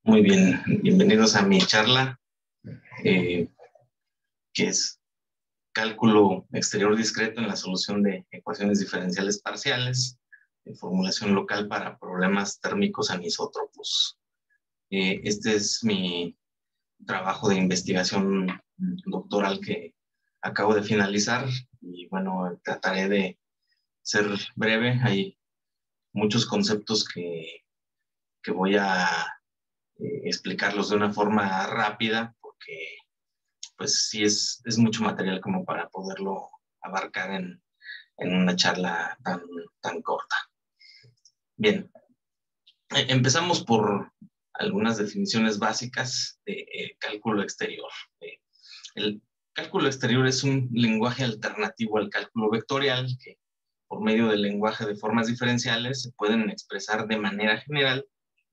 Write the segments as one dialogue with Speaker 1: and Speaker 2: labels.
Speaker 1: Muy bien, bienvenidos a mi charla, eh, que es cálculo exterior discreto en la solución de ecuaciones diferenciales parciales, de formulación local para problemas térmicos anisótropos. Este es mi trabajo de investigación doctoral que acabo de finalizar y bueno, trataré de ser breve. Hay muchos conceptos que voy a explicarlos de una forma rápida porque pues sí es mucho material como para poderlo abarcar en una charla tan corta. Bien, empezamos por algunas definiciones básicas de cálculo exterior. El cálculo exterior es un lenguaje alternativo al cálculo vectorial que por medio del lenguaje de formas diferenciales se pueden expresar de manera general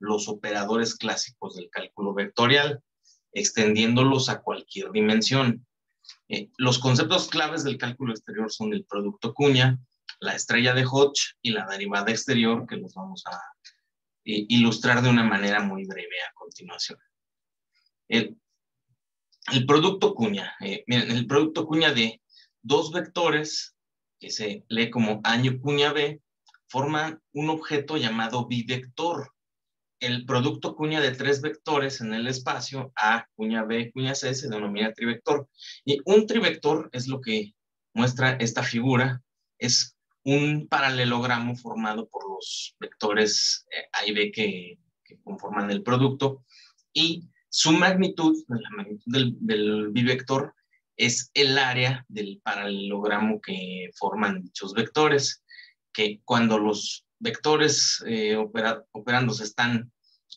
Speaker 1: los operadores clásicos del cálculo vectorial, extendiéndolos a cualquier dimensión. Los conceptos claves del cálculo exterior son el producto cuña, la estrella de Hodge y la derivada exterior, que los vamos a ilustrar de una manera muy breve a continuación. El, el producto cuña, miren, el producto cuña de dos vectores, que se lee como año cuña B, forman un objeto llamado bivector. El producto cuña de tres vectores en el espacio, A, cuña B, cuña C, se denomina trivector. Y un trivector es lo que muestra esta figura, es un paralelogramo formado por los vectores A y B que conforman el producto, y su magnitud, la magnitud del bivector, es el área del paralelogramo que forman dichos vectores, que cuando los vectores operandos están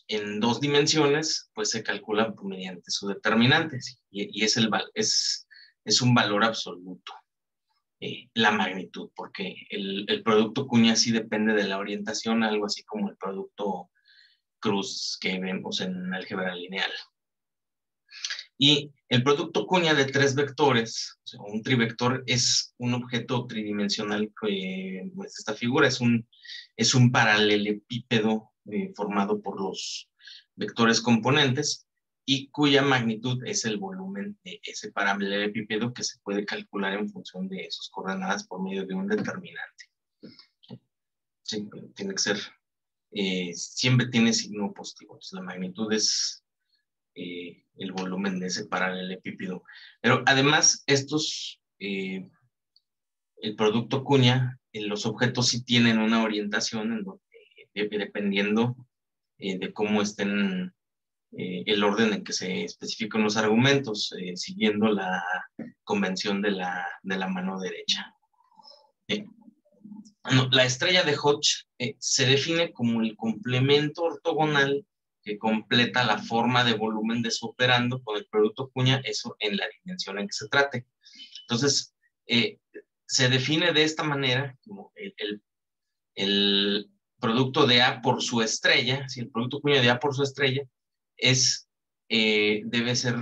Speaker 1: en dos dimensiones, pues se calcula mediante su determinante, y es un valor absoluto, la magnitud, porque el producto cuña sí depende de la orientación, algo así como el producto cruz que vemos en álgebra lineal. Y el producto cuña de tres vectores, o sea, un trivector, es un objeto tridimensional que pues esta figura es un paralelepípedo formado por los vectores componentes y cuya magnitud es el volumen de ese paralelepípedo que se puede calcular en función de sus coordenadas por medio de un determinante. Sí, tiene que ser, siempre tiene signo positivo. Entonces, la magnitud es el volumen de ese paralelepípedo. Pero además, el producto cuña, los objetos sí tienen una orientación en donde, dependiendo de cómo estén el orden en que se especifican los argumentos, siguiendo la convención de la mano derecha. Bueno, la estrella de Hodge se define como el complemento ortogonal que completa la forma de volumen de su operando con el producto cuña, eso en la dimensión en que se trate. Entonces, se define de esta manera como el producto de A por su estrella, si el producto cuña de A por su estrella debe ser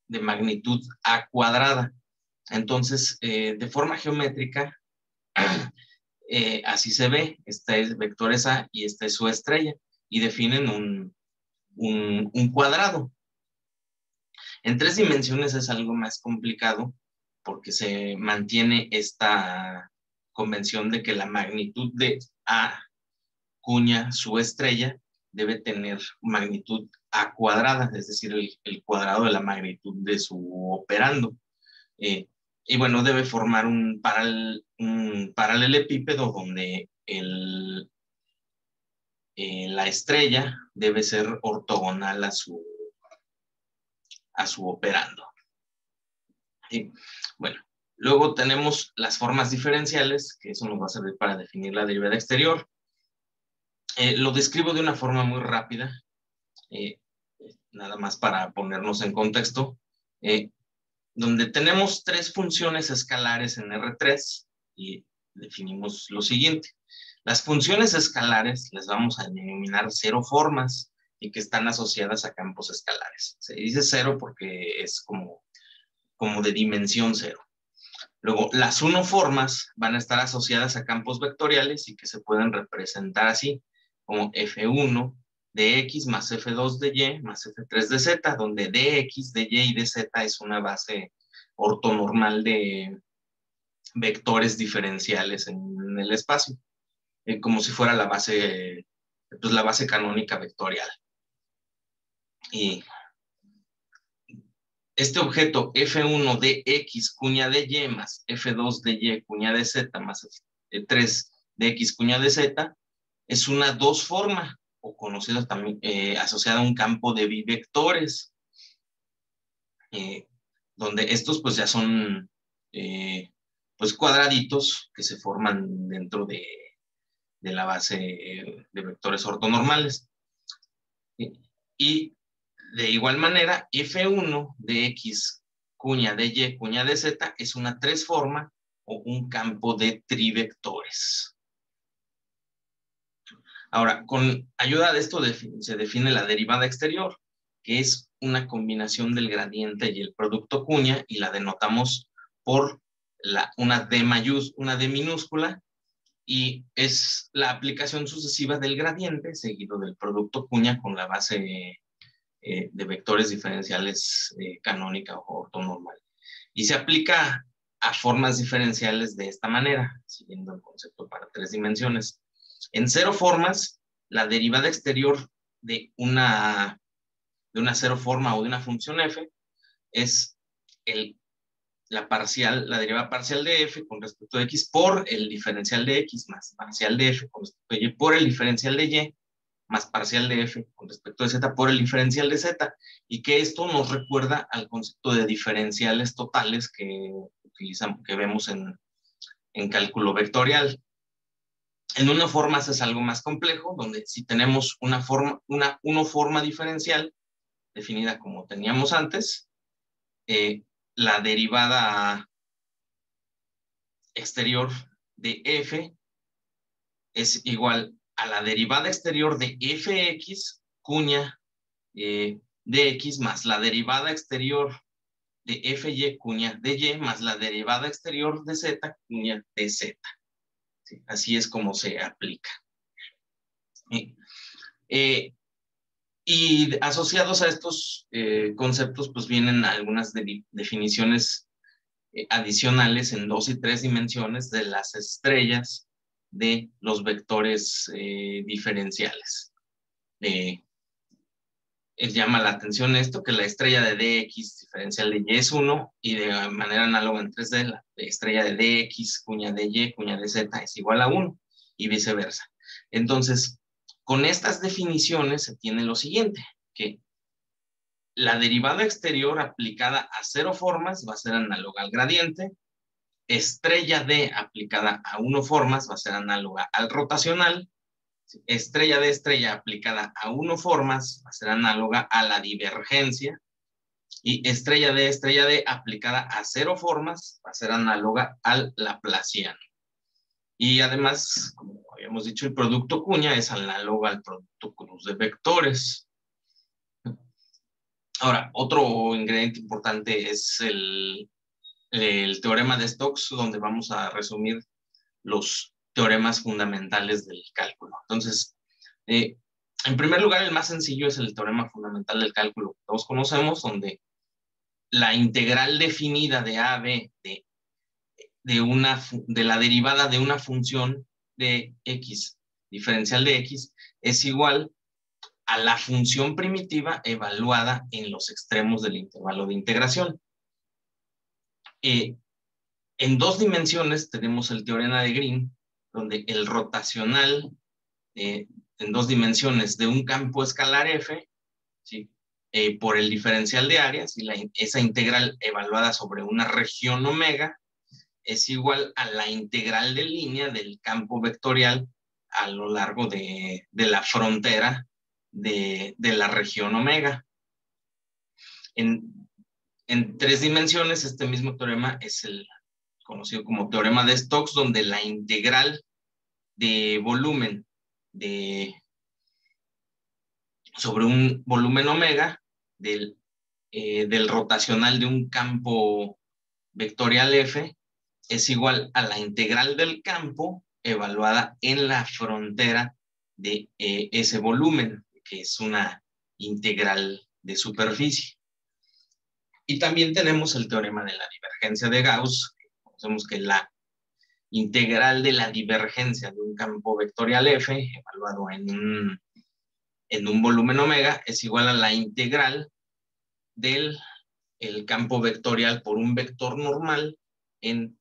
Speaker 1: de magnitud A cuadrada. Entonces, de forma geométrica, así se ve, este es vectores A y esta es su estrella, y definen un cuadrado. En tres dimensiones es algo más complicado porque se mantiene esta convención de que la magnitud de A cuña su estrella debe tener magnitud A cuadrada, es decir, el cuadrado de la magnitud de su operando. Y bueno, debe formar un paralelepípedo donde la estrella debe ser ortogonal a su operando. ¿Sí? Bueno, luego tenemos las formas diferenciales, que eso nos va a servir para definir la derivada exterior. Lo describo de una forma muy rápida, nada más para ponernos en contexto, donde tenemos tres funciones escalares en R3 y definimos lo siguiente. Las funciones escalares las vamos a denominar cero formas y que están asociadas a campos escalares. Se dice cero porque es como de dimensión cero. Luego, las unoformas van a estar asociadas a campos vectoriales y que se pueden representar así, como F1, de X más F2 de Y más F3 de Z, donde de X, de Y y de Z es una base ortonormal de vectores diferenciales en el espacio, como si fuera pues la base canónica vectorial. Y este objeto F1 de X cuña de Y más F2 de Y cuña de Z más F3 de X cuña de Z es una dos forma, o conocida también, asociada a un campo de bivectores, donde estos pues ya son pues cuadraditos que se forman dentro de la base de vectores ortonormales. Y de igual manera, F1 de X cuña de Y cuña de Z es una tres forma o un campo de trivectores. Ahora, con ayuda de esto se define la derivada exterior, que es una combinación del gradiente y el producto cuña, y la denotamos por una D minúscula, y es la aplicación sucesiva del gradiente seguido del producto cuña con la base de vectores diferenciales canónica o ortonormal. Y se aplica a formas diferenciales de esta manera, siguiendo el concepto para tres dimensiones. En cero formas, la derivada exterior de una cero forma o de una función f es la derivada parcial de f con respecto a x por el diferencial de x más parcial de f con respecto a y por el diferencial de y más parcial de f con respecto a z por el diferencial de z, y que esto nos recuerda al concepto de diferenciales totales que vemos en cálculo vectorial. En una forma es algo más complejo, donde si tenemos una forma diferencial definida como teníamos antes, la derivada exterior de f es igual a la derivada exterior de fx cuña de x más la derivada exterior de fy cuña de y más la derivada exterior de z cuña de z. ¿Sí? Así es como se aplica. Y asociados a estos conceptos, pues vienen algunas definiciones adicionales en 2 y 3 dimensiones de las estrellas de los vectores diferenciales. Llama la atención esto, que la estrella de dx diferencial de y es 1, y de manera análoga en 3D, la estrella de dx cuña de y cuña de z es igual a 1, y viceversa. Entonces, con estas definiciones se tiene lo siguiente, que la derivada exterior aplicada a cero formas va a ser análoga al gradiente, estrella D aplicada a 1 formas va a ser análoga al rotacional, estrella de estrella aplicada a 1 formas va a ser análoga a la divergencia, y estrella de aplicada a 0 formas va a ser análoga al laplaciano. Y además, como habíamos dicho, el producto cuña es análogo al producto cruz de vectores. Ahora, otro ingrediente importante es el teorema de Stokes, donde vamos a resumir los teoremas fundamentales del cálculo. Entonces, en primer lugar, el más sencillo es el teorema fundamental del cálculo que todos conocemos, donde la integral definida de a a b de la derivada de una función de x, diferencial de x, es igual a la función primitiva evaluada en los extremos del intervalo de integración. En 2 dimensiones tenemos el teorema de Green, donde el rotacional en 2 dimensiones de un campo escalar f, ¿sí? Por el diferencial de áreas, y esa integral evaluada sobre una región omega es igual a la integral de línea del campo vectorial a lo largo de la frontera de la región omega. En 3 dimensiones, este mismo teorema es el conocido como teorema de Stokes, donde la integral de volumen sobre un volumen omega del rotacional de un campo vectorial f es igual a la integral del campo evaluada en la frontera de ese volumen, que es una integral de superficie. Y también tenemos el teorema de la divergencia de Gauss. Conocemos que la integral de la divergencia de un campo vectorial F, evaluado en un volumen omega, es igual a la integral del campo vectorial por un vector normal en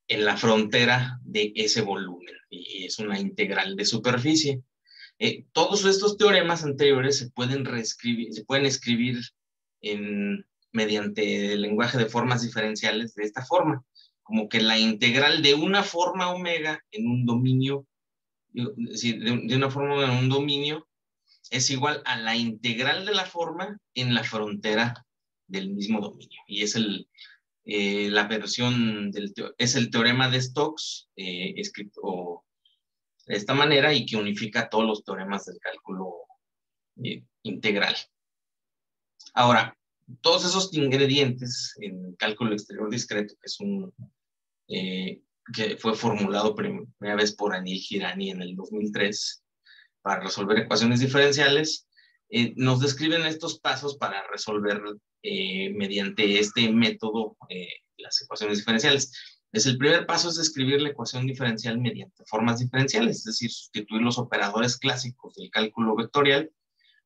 Speaker 1: la frontera de ese volumen. Y es una integral de superficie. Todos estos teoremas anteriores se pueden escribir mediante el lenguaje de formas diferenciales de esta forma, como que la integral de una forma omega en un dominio, de una forma en un dominio, es igual a la integral de la forma en la frontera del mismo dominio. Y es la versión es el teorema de Stokes, escrito de esta manera, y que unifica todos los teoremas del cálculo integral. Ahora, todos esos ingredientes en cálculo exterior discreto, que es que fue formulado primera vez por Anil Hirani en el 2003 para resolver ecuaciones diferenciales, nos describen estos pasos para resolver mediante este método las ecuaciones diferenciales. El primer paso es escribir la ecuación diferencial mediante formas diferenciales, es decir, sustituir los operadores clásicos del cálculo vectorial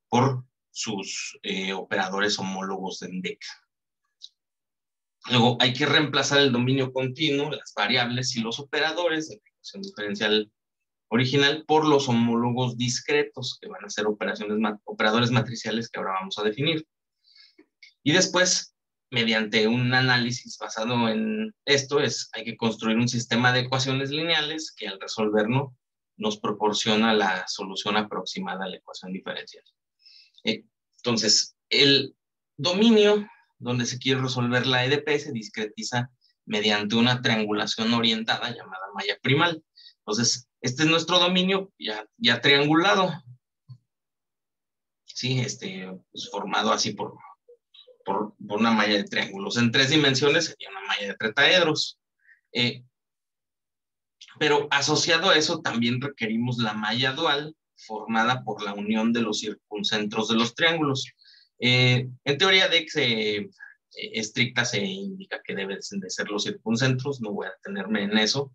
Speaker 1: por sus operadores homólogos de Ndek. Luego hay que reemplazar el dominio continuo, las variables y los operadores de la ecuación diferencial original por los homólogos discretos, que van a ser operadores matriciales que ahora vamos a definir. Y después, mediante un análisis basado en esto, hay que construir un sistema de ecuaciones lineales que al resolverlo nos proporciona la solución aproximada a la ecuación diferencial. Entonces, el dominio donde se quiere resolver la EDP se discretiza mediante una triangulación orientada llamada malla primal. Entonces, este es nuestro dominio ya triangulado, ¿sí? Pues formado así por una malla de triángulos. En 3 dimensiones sería una malla de tretaedros. Pero asociado a eso también requerimos la malla dual formada por la unión de los circuncentros de los triángulos. En teoría de estricta se indica que deben de ser los circuncentros, no voy a detenerme en eso.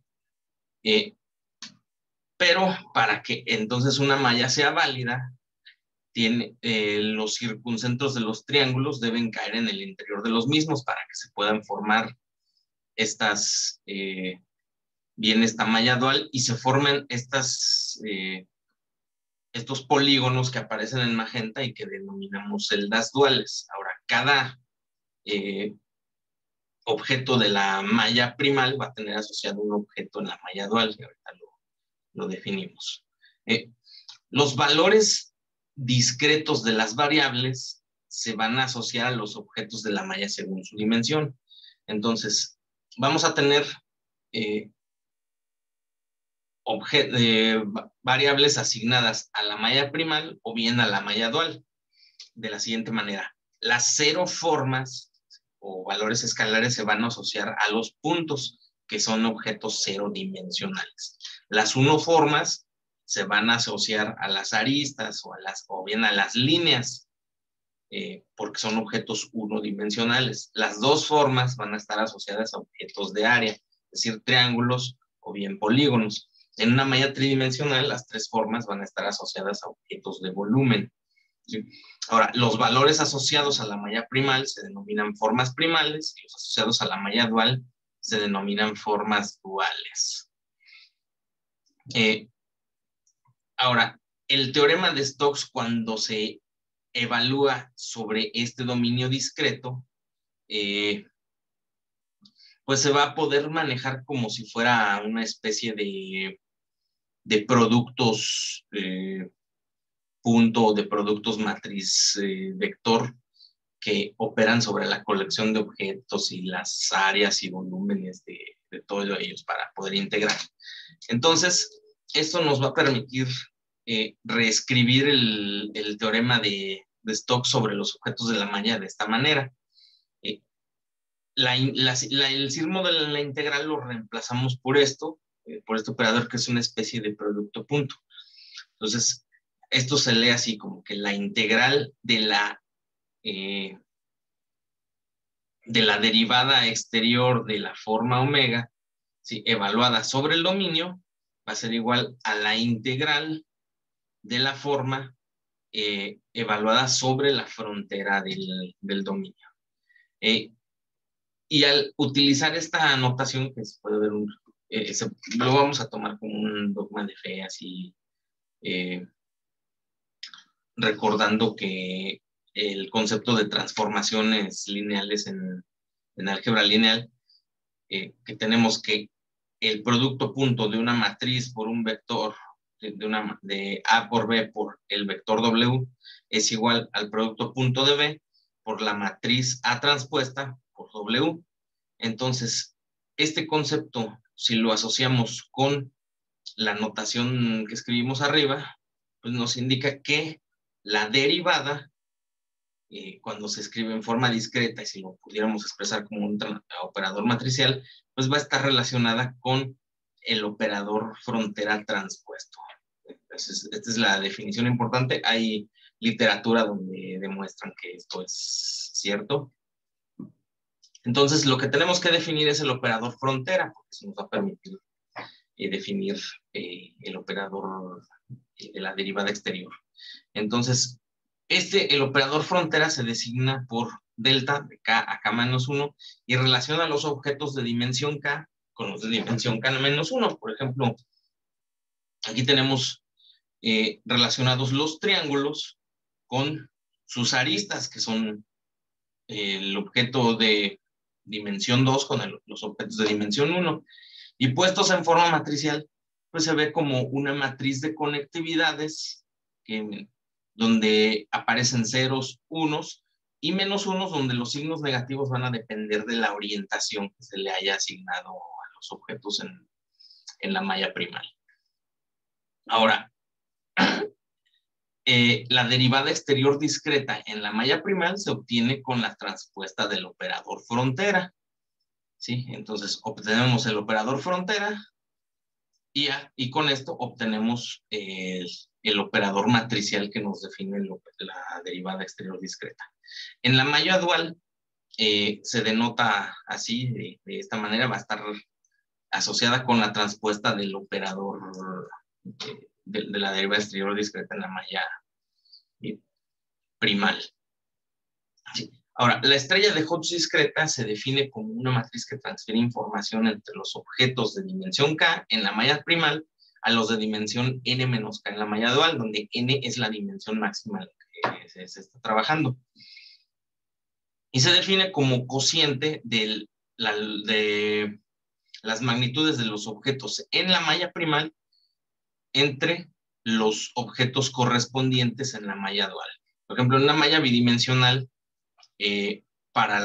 Speaker 1: Pero para que entonces una malla sea válida, los circuncentros de los triángulos deben caer en el interior de los mismos para que se puedan formar bien esta malla dual y se formen estos polígonos que aparecen en magenta y que denominamos celdas duales. Ahora, cada objeto de la malla primal va a tener asociado un objeto en la malla dual, que ahorita lo definimos. Los valores discretos de las variables se van a asociar a los objetos de la malla según su dimensión. Entonces, vamos a tener variables asignadas a la malla primal o bien a la malla dual, de la siguiente manera. Las 0 formas o valores escalares se van a asociar a los puntos, que son objetos 0 dimensionales. Las 1 formas se van a asociar a las aristas o bien a las líneas, porque son objetos 1 dimensionales. Las 2 formas van a estar asociadas a objetos de área, es decir, triángulos o bien polígonos. En una malla tridimensional, las 3 formas van a estar asociadas a objetos de volumen. ¿Sí? Ahora, los valores asociados a la malla primal se denominan formas primales y los asociados a la malla dual se denominan formas duales. Ahora, el teorema de Stokes, cuando se evalúa sobre este dominio discreto, pues se va a poder manejar como si fuera una especie de productos punto o de productos matriz vector que operan sobre la colección de objetos y las áreas y volúmenes de todos ellos para poder integrar. Entonces, esto nos va a permitir reescribir el teorema de Stokes sobre los objetos de la malla de esta manera. El signo de la integral lo reemplazamos por este operador que es una especie de producto punto. Entonces, esto se lee así como que la integral de la derivada exterior de la forma omega, ¿sí?, evaluada sobre el dominio, va a ser igual a la integral de la forma evaluada sobre la frontera del dominio. Y al utilizar esta anotación, que se puede ver, lo vamos a tomar como un dogma de fe, así, recordando que el concepto de transformaciones lineales en álgebra lineal, que tenemos que el producto punto de una matriz por un vector de A por B por el vector W es igual al producto punto de B por la matriz A transpuesta por W. Entonces, este concepto, si lo asociamos con la notación que escribimos arriba, pues nos indica que la derivada, cuando se escribe en forma discreta, y si lo pudiéramos expresar como un operador matricial, pues va a estar relacionada con el operador frontera transpuesto. Entonces, esta es la definición importante. Hay literatura donde demuestran que esto es cierto. Entonces, lo que tenemos que definir es el operador frontera, porque eso nos va a permitir definir el operador de la derivada exterior. Entonces, el operador frontera se designa por delta de K a K-1 y relaciona los objetos de dimensión K con los de dimensión K-1. Por ejemplo, aquí tenemos relacionados los triángulos con sus aristas, que son el objeto de dimensión 2 con los objetos de dimensión 1. Y puestos en forma matricial, pues se ve como una matriz de conectividades donde aparecen ceros, unos y menos unos, donde los signos negativos van a depender de la orientación que se le haya asignado a los objetos en la malla primal. Ahora, la derivada exterior discreta en la malla primal se obtiene con la transpuesta del operador frontera, ¿sí? Entonces, obtenemos el operador frontera y con esto obtenemos el operador matricial que nos define la derivada exterior discreta. En la malla dual se denota así, de esta manera, va a estar asociada con la transpuesta del operador de la derivada exterior discreta en la malla primal. Sí. Ahora, la estrella de Hodge discreta se define como una matriz que transfiere información entre los objetos de dimensión K en la malla primal a los de dimensión N menos K en la malla dual, donde N es la dimensión máxima en la que se está trabajando. Y se define como cociente de las magnitudes de los objetos en la malla primal entre los objetos correspondientes en la malla dual. Por ejemplo, en una malla bidimensional, para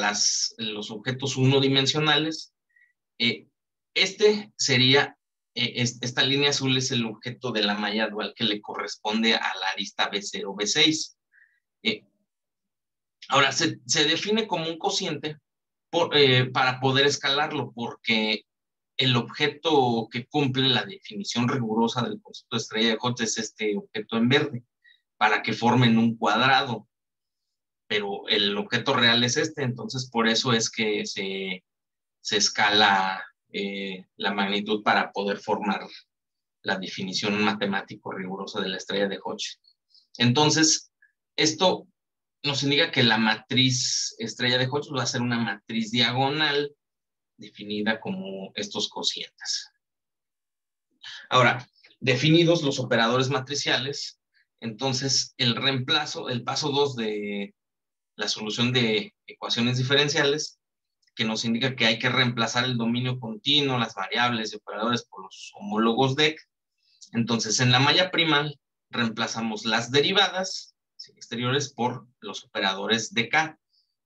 Speaker 1: los objetos unidimensionales, esta línea azul es el objeto de la malla dual que le corresponde a la arista B0, B6. Ahora, se define como un cociente para poder escalarlo, porque el objeto que cumple la definición rigurosa del concepto de estrella de Hodge es este objeto en verde, para que formen un cuadrado. Pero el objeto real es este, entonces por eso es que se escala la magnitud para poder formar la definición matemático rigurosa de la estrella de Hodge. Entonces, esto nos indica que la matriz estrella de Hodge va a ser una matriz diagonal definida como estos cocientes. Ahora, definidos los operadores matriciales, entonces el paso 2 de la solución de ecuaciones diferenciales, que nos indica que hay que reemplazar el dominio continuo, las variables y operadores por los homólogos DEC. Entonces, en la malla primal reemplazamos las derivadas exteriores por los operadores DK,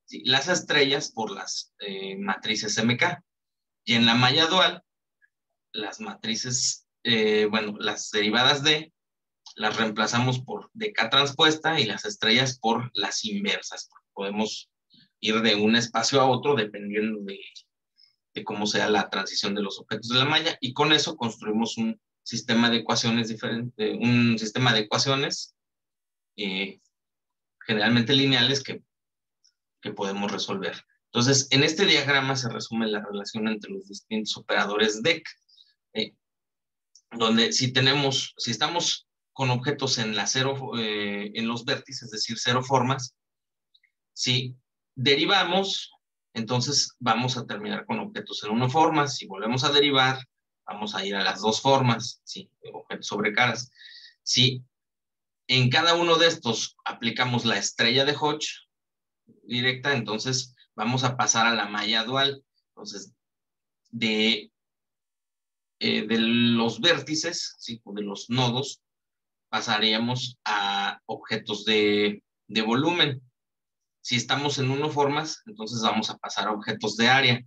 Speaker 1: ¿sí?, las estrellas por las matrices MK. Y en la malla dual, las matrices, las derivadas D las reemplazamos por DK transpuesta y las estrellas por las inversas. Podemos ir de un espacio a otro dependiendo de cómo sea la transición de los objetos de la malla, y con eso construimos un sistema de ecuaciones diferente, un sistema de ecuaciones generalmente lineales que podemos resolver. Entonces, en este diagrama se resume la relación entre los distintos operadores DEC, donde si estamos con objetos en en los vértices, es decir, cero formas, si derivamos, entonces vamos a terminar con objetos en una forma. Si volvemos a derivar, vamos a ir a las dos formas, ¿sí? Objetos sobre caras. Si en cada uno de estos aplicamos la estrella de Hodge directa, entonces vamos a pasar a la malla dual. Entonces, de los vértices, ¿sí? De los nodos, pasaríamos a objetos de volumen. Si estamos en unoformas, entonces vamos a pasar a objetos de área.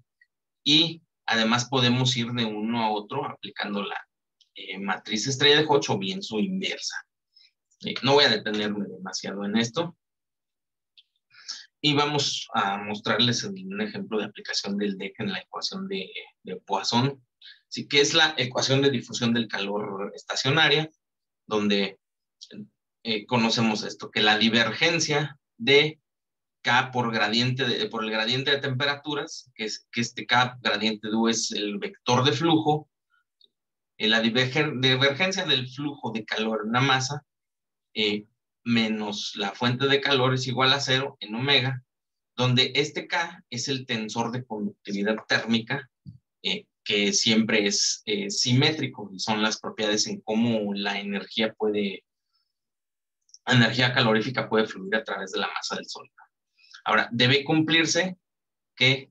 Speaker 1: Y además podemos ir de uno a otro aplicando la matriz estrella de Hodge o bien su inversa. No voy a detenerme demasiado en esto. Y vamos a mostrarles un ejemplo de aplicación del DEC en la ecuación de Poisson. Así que es la ecuación de difusión del calor estacionaria, donde conocemos esto, que la divergencia de K por el gradiente de temperaturas, que este K gradiente de U es el vector de flujo, la divergencia del flujo de calor en una masa, menos la fuente de calor es igual a 0 en omega, donde este K es el tensor de conductividad térmica, que siempre es simétrico, y son las propiedades en cómo la energía calorífica puede fluir a través de la masa del sólido. Ahora, debe cumplirse que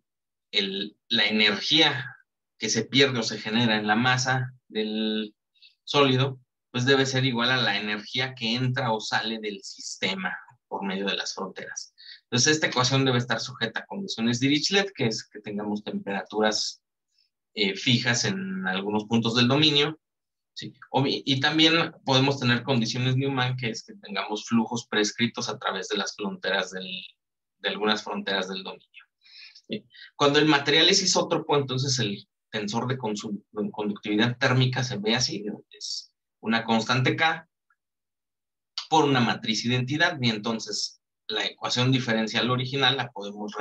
Speaker 1: la energía que se pierde o se genera en la masa del sólido, pues debe ser igual a la energía que entra o sale del sistema por medio de las fronteras. Entonces, esta ecuación debe estar sujeta a condiciones de Dirichlet, que es que tengamos temperaturas fijas en algunos puntos del dominio, ¿sí? Y también podemos tener condiciones Newman, que es que tengamos flujos prescritos a través de las fronteras de algunas fronteras del dominio. ¿Sí? Cuando el material es isótropo, entonces el tensor de conductividad térmica se ve así, es una constante K por una matriz identidad, y entonces la ecuación diferencial original la podemos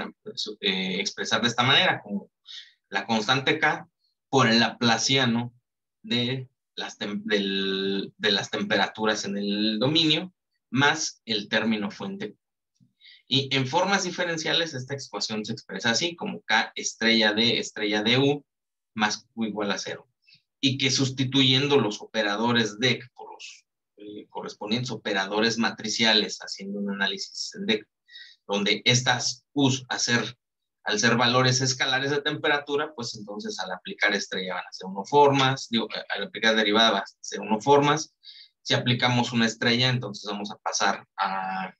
Speaker 1: expresar de esta manera, como la constante K por el laplaciano de las temperaturas en el dominio, más el término fuente. Y en formas diferenciales, esta ecuación se expresa así, como K estrella de U más Q igual a 0. Y que sustituyendo los operadores DEC por los correspondientes operadores matriciales, haciendo un análisis en DEC, donde estas U's al ser valores escalares de temperatura, pues entonces al aplicar estrella van a ser unoformas, al aplicar derivada van a ser unoformas. Si aplicamos una estrella, entonces vamos a pasar a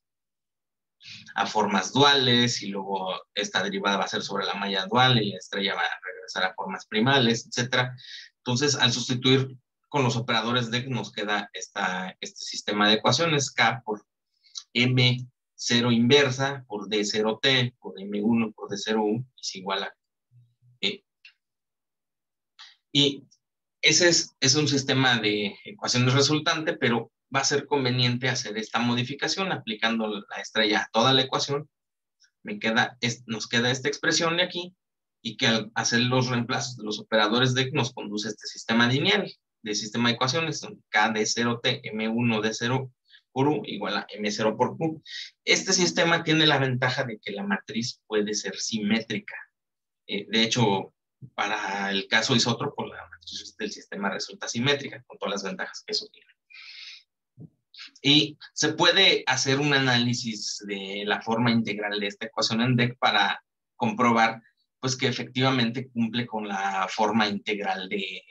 Speaker 1: formas duales, y luego esta derivada va a ser sobre la malla dual y la estrella va a regresar a formas primales, etc. Entonces, al sustituir con los operadores DEC, nos queda este sistema de ecuaciones, K por M0 inversa por D0T por M1 por D0U es igual a E. Y ese es un sistema de ecuaciones resultante, pero va a ser conveniente hacer esta modificación aplicando la estrella a toda la ecuación. Nos queda esta expresión de aquí, y que al hacer los reemplazos de los operadores DEC nos conduce a este sistema lineal de sistema de ecuaciones, donde K de 0T, M1 de 0 por U igual a M0 por Q. Este sistema tiene la ventaja de que la matriz puede ser simétrica. De hecho, para el caso isótropo, la matriz del sistema resulta simétrica, con todas las ventajas que eso tiene. Y se puede hacer un análisis de la forma integral de esta ecuación en DEC para comprobar pues, que efectivamente cumple con la forma integral de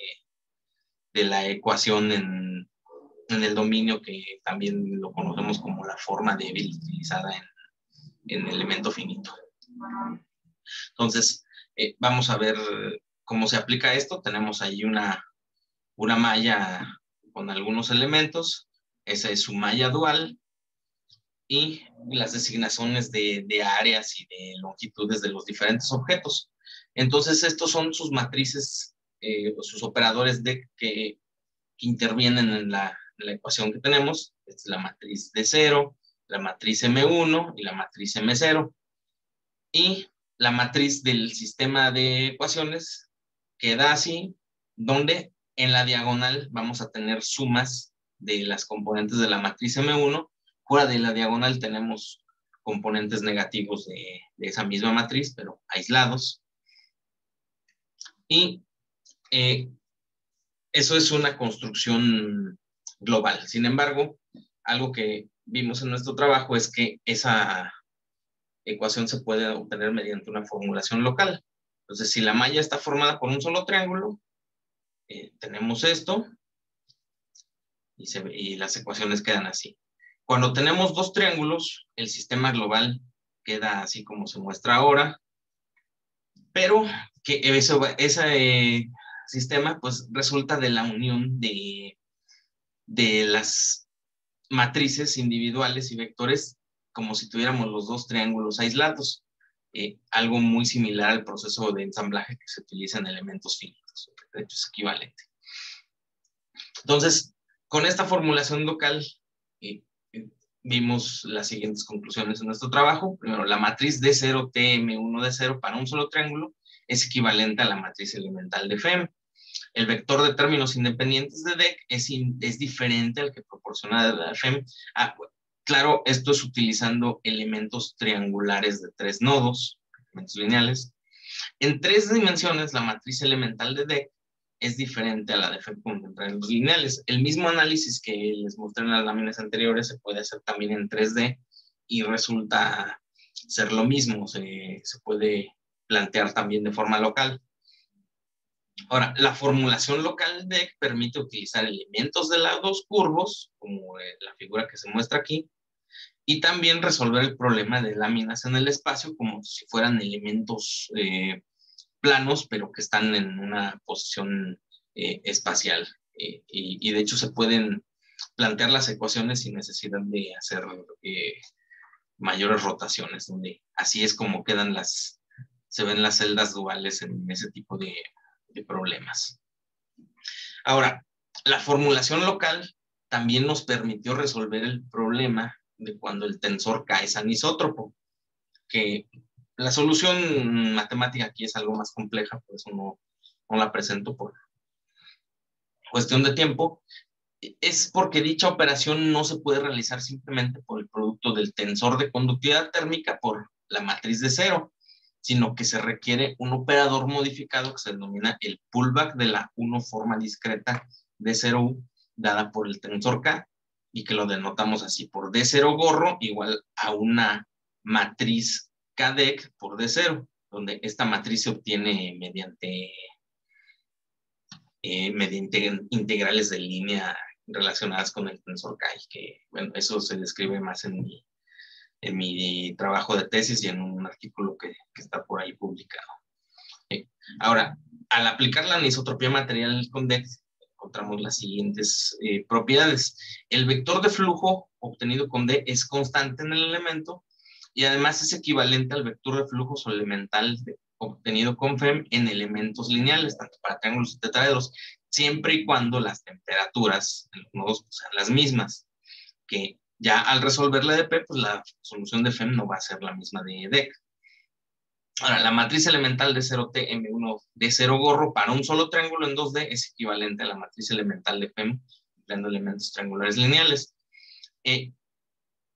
Speaker 1: la ecuación en el dominio, que también lo conocemos como la forma débil utilizada en elemento finito. Entonces, vamos a ver cómo se aplica esto. Tenemos ahí una malla con algunos elementos. Esa es su malla dual, y las designaciones de áreas y de longitudes de los diferentes objetos. Entonces, estos son sus matrices, sus operadores que intervienen en la ecuación que tenemos. Esta es la matriz D0, la matriz M1 y la matriz M0. Y la matriz del sistema de ecuaciones queda así, donde en la diagonal vamos a tener sumas de las componentes de la matriz M1. Fuera de la diagonal tenemos componentes negativos de esa misma matriz, pero aislados. Y eso es una construcción global. Sin embargo, algo que vimos en nuestro trabajo es que esa ecuación se puede obtener mediante una formulación local. Entonces, si la malla está formada por un solo triángulo, tenemos esto y las ecuaciones quedan así. Cuando tenemos dos triángulos, el sistema global queda así como se muestra ahora, pero que ese sistema pues resulta de la unión de las matrices individuales y vectores como si tuviéramos los dos triángulos aislados. Algo muy similar al proceso de ensamblaje que se utiliza en elementos finitos. De hecho, es equivalente. Entonces, con esta formulación local, vimos las siguientes conclusiones en nuestro trabajo. Primero, la matriz D0TM1 D0 para un solo triángulo es equivalente a la matriz elemental de FEM. El vector de términos independientes de DEC es diferente al que proporciona la FEM. Claro, esto es utilizando elementos triangulares de 3 nodos, elementos lineales. En 3 dimensiones, la matriz elemental de DEC es diferente a la de FEM con triángulos lineales. El mismo análisis que les mostré en las láminas anteriores se puede hacer también en 3D y resulta ser lo mismo. Se puede plantear también de forma local. Ahora, la formulación local de DEC permite utilizar elementos de lados curvos, como la figura que se muestra aquí, y también resolver el problema de láminas en el espacio como si fueran elementos planos, pero que están en una posición espacial. Y de hecho se pueden plantear las ecuaciones sin necesidad de hacer mayores rotaciones, donde así es como se ven las celdas duales en ese tipo de problemas. Ahora, la formulación local también nos permitió resolver el problema de cuando el tensor K es anisótropo, que la solución matemática aquí es algo más compleja, por eso no la presento por cuestión de tiempo. Es porque dicha operación no se puede realizar simplemente por el producto del tensor de conductividad térmica por la matriz de cero, sino que se requiere un operador modificado que se denomina el pullback de la 1 forma discreta D0U dada por el tensor K y que lo denotamos así por D0 gorro igual a una matriz KDEC por D0, donde esta matriz se obtiene mediante integrales de línea relacionadas con el tensor K, que bueno, eso se describe más en mi trabajo de tesis y en un artículo que está por ahí publicado. Ahora, al aplicar la anisotropía material con DEC, encontramos las siguientes propiedades. El vector de flujo obtenido con D es constante en el elemento y además es equivalente al vector de flujo elemental obtenido con FEM en elementos lineales, tanto para triángulos y tetraedros, siempre y cuando las temperaturas en los nodos sean las mismas, que ya al resolver la EDP, pues la solución de FEM no va a ser la misma de DEC. Ahora, la matriz elemental de 0T M1 de 0 gorro para un solo triángulo en 2D es equivalente a la matriz elemental de FEM empleando elementos triangulares lineales.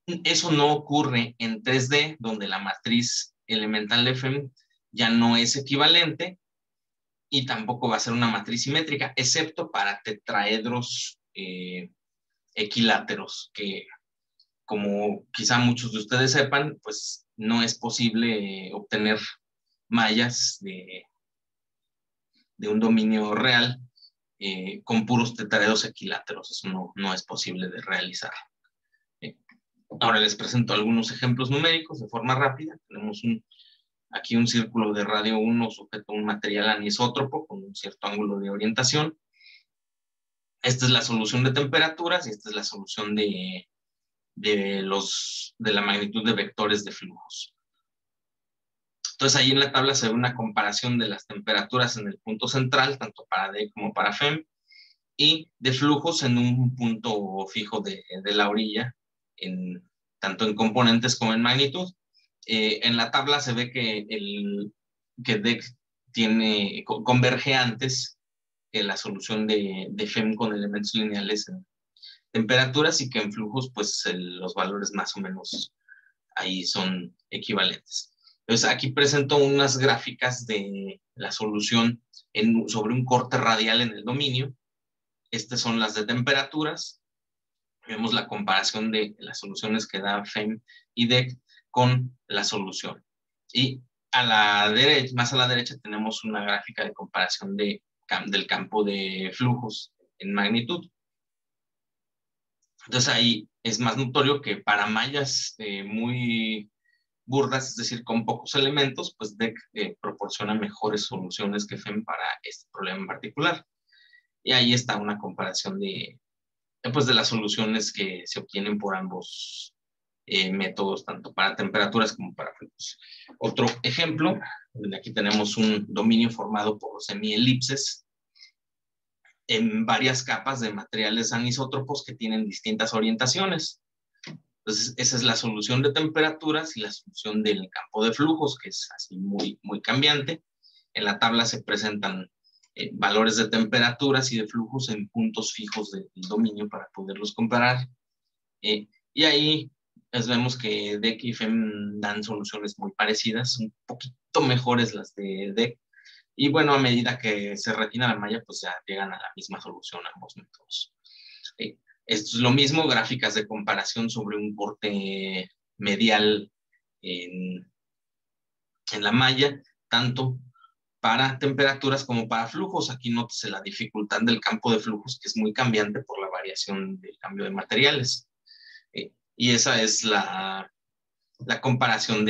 Speaker 1: Eso no ocurre en 3D, donde la matriz elemental de FEM ya no es equivalente y tampoco va a ser una matriz simétrica, excepto para tetraedros equiláteros, que como quizá muchos de ustedes sepan, pues no es posible obtener mallas de un dominio real con puros tetraedros equiláteros. Eso no es posible de realizar. Ahora les presento algunos ejemplos numéricos de forma rápida. Tenemos aquí un círculo de radio 1 sujeto a un material anisótropo con un cierto ángulo de orientación. Esta es la solución de temperaturas y esta es la solución de la magnitud de vectores de flujos. Entonces ahí en la tabla se ve una comparación de las temperaturas en el punto central, tanto para D como para FEM. y de flujos en un punto fijo de la orilla, tanto en componentes como en magnitud. En la tabla se ve que DEC converge antes que la solución de FEM con elementos lineales en temperaturas, y que en flujos pues los valores más o menos ahí son equivalentes. Entonces aquí presento unas gráficas de la solución sobre un corte radial en el dominio. Estas son las de temperaturas. Vemos la comparación de las soluciones que da FEM y DEC con la solución. Y a la derecha, más a la derecha, tenemos una gráfica de comparación del campo de flujos en magnitud. Entonces ahí es más notorio que para mallas muy burdas, es decir, con pocos elementos, pues DEC proporciona mejores soluciones que FEM para este problema en particular. Y ahí está una comparación pues, de las soluciones que se obtienen por ambos métodos, tanto para temperaturas como para flujos. Otro ejemplo, aquí tenemos un dominio formado por semielipses en varias capas de materiales anisótropos que tienen distintas orientaciones. Entonces, esa es la solución de temperaturas y la solución del campo de flujos, que es así muy, muy cambiante. En la tabla se presentan valores de temperaturas y de flujos en puntos fijos del dominio para poderlos comparar. Y ahí pues, vemos que DEC y FEM dan soluciones muy parecidas, un poquito mejores las de DEC. Y bueno, a medida que se refina la malla, pues ya llegan a la misma solución ambos métodos. Esto es lo mismo, gráficas de comparación sobre un corte medial en la malla, tanto para temperaturas como para flujos. Aquí nótese la dificultad del campo de flujos, que es muy cambiante por la variación del cambio de materiales. Y esa es la comparación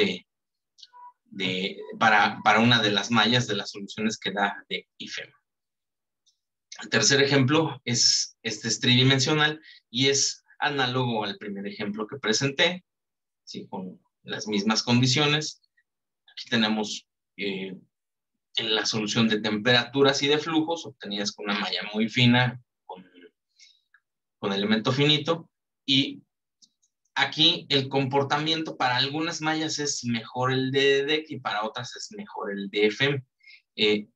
Speaker 1: para una de las mallas de las soluciones que da DEC y FEM. El tercer ejemplo es tridimensional y es análogo al primer ejemplo que presenté, ¿sí? Con las mismas condiciones. Aquí tenemos en la solución de temperaturas y de flujos obtenidas con una malla muy fina, con elemento finito, y aquí el comportamiento para algunas mallas es mejor el de DEC y para otras es mejor el de FEM.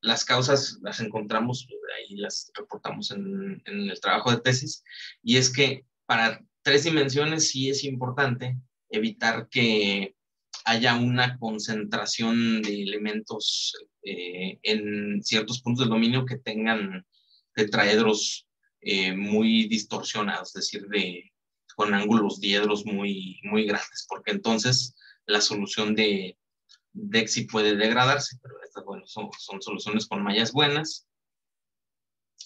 Speaker 1: Las causas las encontramos, ahí las reportamos en el trabajo de tesis, y es que para 3 dimensiones sí es importante evitar que haya una concentración de elementos en ciertos puntos del dominio que tengan tetraedros muy distorsionados, es decir, con ángulos diedros muy, muy grandes, porque entonces la solución de DEC sí puede degradarse, pero estas, bueno, son soluciones con mallas buenas.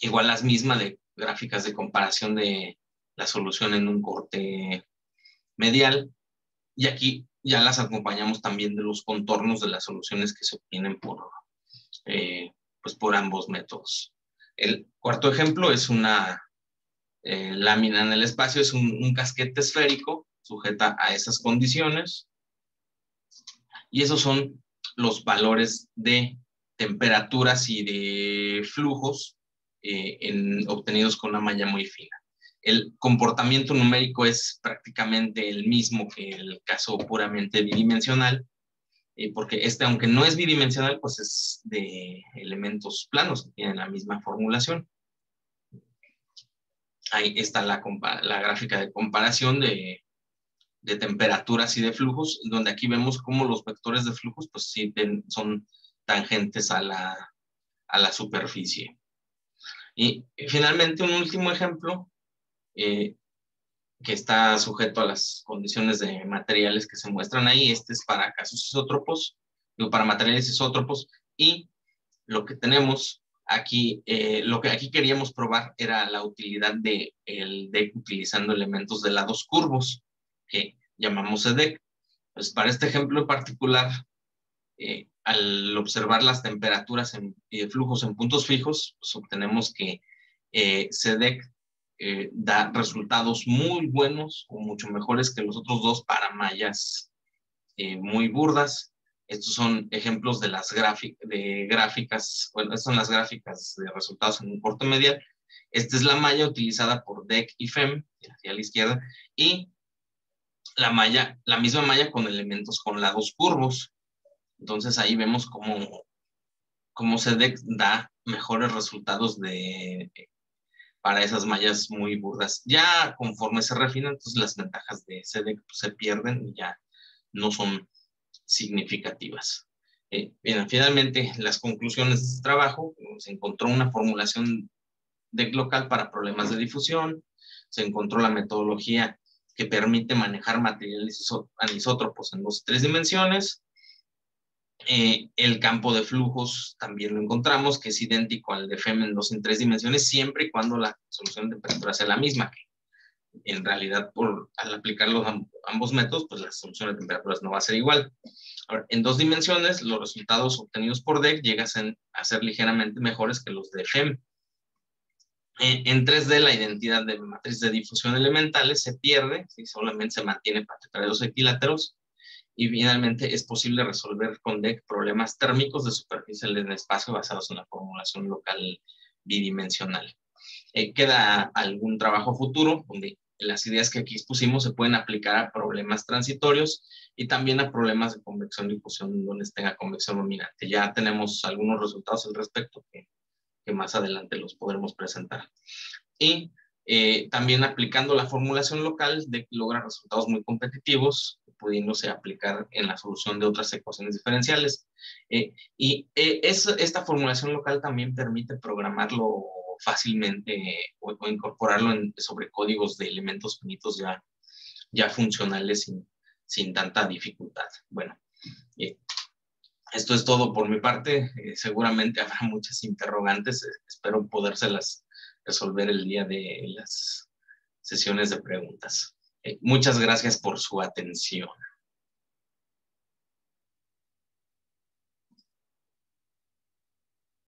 Speaker 1: Igual las mismas de gráficas de comparación de la solución en un corte medial, y aquí ya las acompañamos también de los contornos de las soluciones que se obtienen pues por ambos métodos. El cuarto ejemplo es una lámina en el espacio, es un casquete esférico sujeta a esas condiciones, y esos son los valores de temperaturas y de flujos obtenidos con una malla muy fina. El comportamiento numérico es prácticamente el mismo que el caso puramente bidimensional, porque aunque no es bidimensional, pues es de elementos planos que tienen la misma formulación. Ahí está la gráfica de comparación de temperaturas y de flujos, donde aquí vemos cómo los vectores de flujos pues sí son tangentes a la superficie. Y finalmente un último ejemplo que está sujeto a las condiciones de materiales que se muestran ahí. Este es para casos isótropos, para materiales isótropos, y lo que tenemos aquí, lo que aquí queríamos probar era la utilidad del DEC utilizando elementos de lados curvos, que llamamos EDEC. Pues para este ejemplo en particular, al observar las temperaturas y flujos en puntos fijos, pues obtenemos que CDEC da resultados muy buenos o mucho mejores que los otros dos para mallas muy burdas. Estos son ejemplos de las gráficas, bueno, estas son las gráficas de resultados en un corte medial, Esta es la malla utilizada por DEC y FEM, hacia la izquierda, y la misma malla con elementos con lados curvos. Entonces ahí vemos cómo CDEC da mejores resultados para esas mallas muy burdas. Ya conforme se refina, entonces las ventajas de CDEC pues, se pierden y ya no son significativas. Bien, finalmente, las conclusiones de este trabajo, se encontró una formulación DEC local para problemas de difusión, se encontró la metodología que permite manejar materiales anisótropos en 2 y 3 dimensiones. El campo de flujos también lo encontramos, que es idéntico al de FEM en 2 y 3 dimensiones, siempre y cuando la solución de temperatura sea la misma. En realidad, al aplicar ambos métodos, pues la solución de temperaturas no va a ser igual. Ahora, en 2 dimensiones, los resultados obtenidos por DEC llegan a ser ligeramente mejores que los de FEM. En 3D, la identidad de matriz de difusión elementales se pierde, ¿sí? Solamente se mantiene para tetraedros equiláteros, y finalmente es posible resolver con DEC problemas térmicos de superficie en el espacio basados en la formulación local bidimensional. Queda algún trabajo futuro donde las ideas que aquí expusimos se pueden aplicar a problemas transitorios y también a problemas de convección y difusión donde tenga convección dominante. Ya tenemos algunos resultados al respecto que más adelante los podremos presentar. Y también aplicando la formulación local logra resultados muy competitivos, pudiéndose aplicar en la solución de otras ecuaciones diferenciales. Esta formulación local también permite programarlo fácilmente o incorporarlo sobre códigos de elementos finitos ya funcionales sin tanta dificultad. Bueno, esto es todo por mi parte. Seguramente habrá muchas interrogantes. Espero podérselas resolver el día de las sesiones de preguntas. Muchas gracias por su atención.